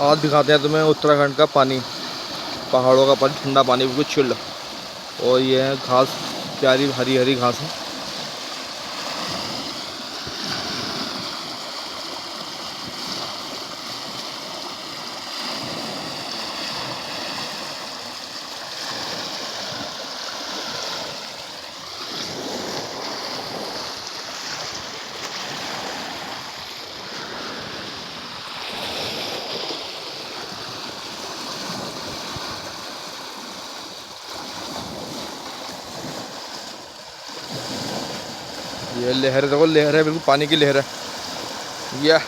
आज दिखाते हैं तुम्हें उत्तराखंड का पानी, पहाड़ों का पानी, ठंडा पानी, बिल्कुल चिल्ड। और ये है घास, प्यारी हरी हरी घास है। ये लहर देखो, लहर है, बिल्कुल पानी की लहर है। यह